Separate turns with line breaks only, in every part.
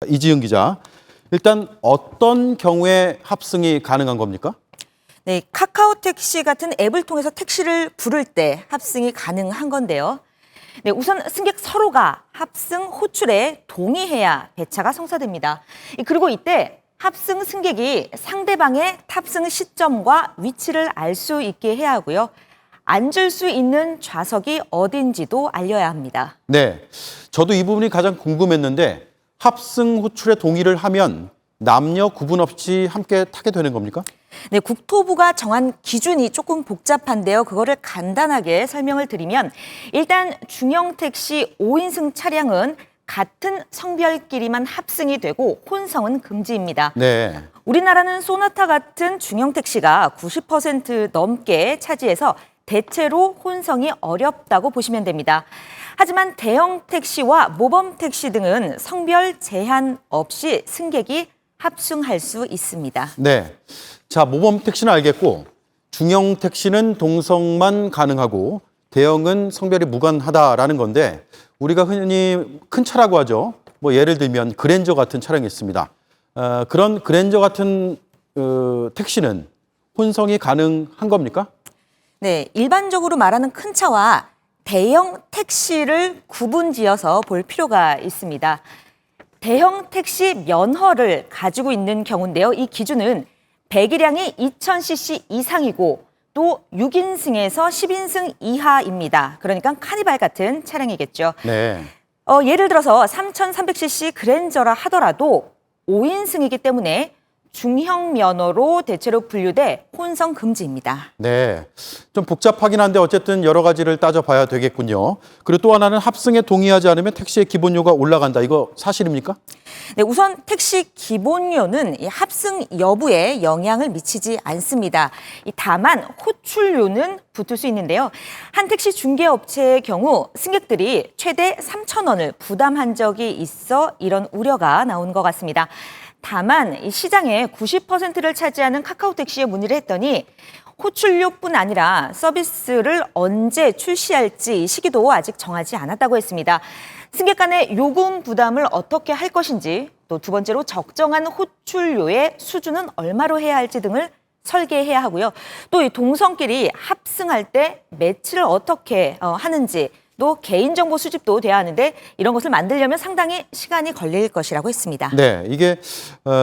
이지은 기자, 일단 어떤 경우에 합승이 가능한 겁니까?
네, 카카오 택시 같은 앱을 통해서 택시를 부를 때 합승이 가능한 건데요. 네, 우선 승객 서로가 합승 호출에 동의해야 배차가 성사됩니다. 그리고 이때 합승 승객이 상대방의 탑승 시점과 위치를 알 수 있게 해야 하고요. 앉을 수 있는 좌석이 어딘지도 알려야 합니다.
네, 저도 이 부분이 가장 궁금했는데 합승 호출에 동의를 하면 남녀 구분 없이 함께 타게 되는 겁니까?
네, 국토부가 정한 기준이 조금 복잡한데요. 그거를 간단하게 설명을 드리면 일단 중형 택시 5인승 차량은 같은 성별끼리만 합승이 되고 혼성은 금지입니다.
네.
우리나라는 소나타 같은 중형 택시가 90% 넘게 차지해서 대체로 혼성이 어렵다고 보시면 됩니다. 하지만 대형 택시와 모범 택시 등은 성별 제한 없이 승객이 합승할 수 있습니다.
네. 자, 모범 택시는 알겠고 중형 택시는 동성만 가능하고 대형은 성별이 무관하다라는 건데 우리가 흔히 큰 차라고 하죠. 뭐 예를 들면 그랜저 같은 차량이 있습니다. 그런 그랜저 같은 택시는 혼성이 가능한 겁니까?
네, 일반적으로 말하는 큰 차와 대형 택시를 구분지어서 볼 필요가 있습니다. 대형 택시 면허를 가지고 있는 경우인데요. 이 기준은 배기량이 2000cc 이상이고 또 6인승에서 10인승 이하입니다. 그러니까 카니발 같은 차량이겠죠.
네.
예를 들어서 3300cc 그랜저라 하더라도 5인승이기 때문에 중형 면허로 대체로 분류돼 혼성 금지입니다.
네. 좀 복잡하긴 한데 어쨌든 여러 가지를 따져봐야 되겠군요. 그리고 또 하나는 합승에 동의하지 않으면 택시의 기본료가 올라간다. 이거 사실입니까?
네, 우선 택시 기본료는 이 합승 여부에 영향을 미치지 않습니다. 다만 호출료는 붙을 수 있는데요. 한 택시 중개업체의 경우 승객들이 최대 3,000원을 부담한 적이 있어 이런 우려가 나온 것 같습니다. 다만 이 시장의 90%를 차지하는 카카오택시에 문의를 했더니 호출료뿐 아니라 서비스를 언제 출시할지 시기도 아직 정하지 않았다고 했습니다. 승객 간의 요금 부담을 어떻게 할 것인지 또 두 번째로 적정한 호출료의 수준은 얼마로 해야 할지 등을 설계해야 하고요. 또 이 동성끼리 합승할 때 매치를 어떻게 하는지 또 개인정보 수집도 돼야 하는데 이런 것을 만들려면 상당히 시간이 걸릴 것이라고 했습니다.
네, 이게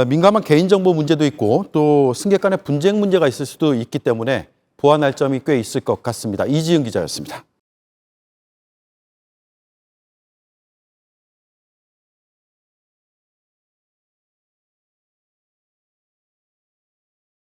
민감한 개인정보 문제도 있고 또 승객 간의 분쟁 문제가 있을 수도 있기 때문에 보완할 점이 꽤 있을 것 같습니다. 이지은 기자였습니다.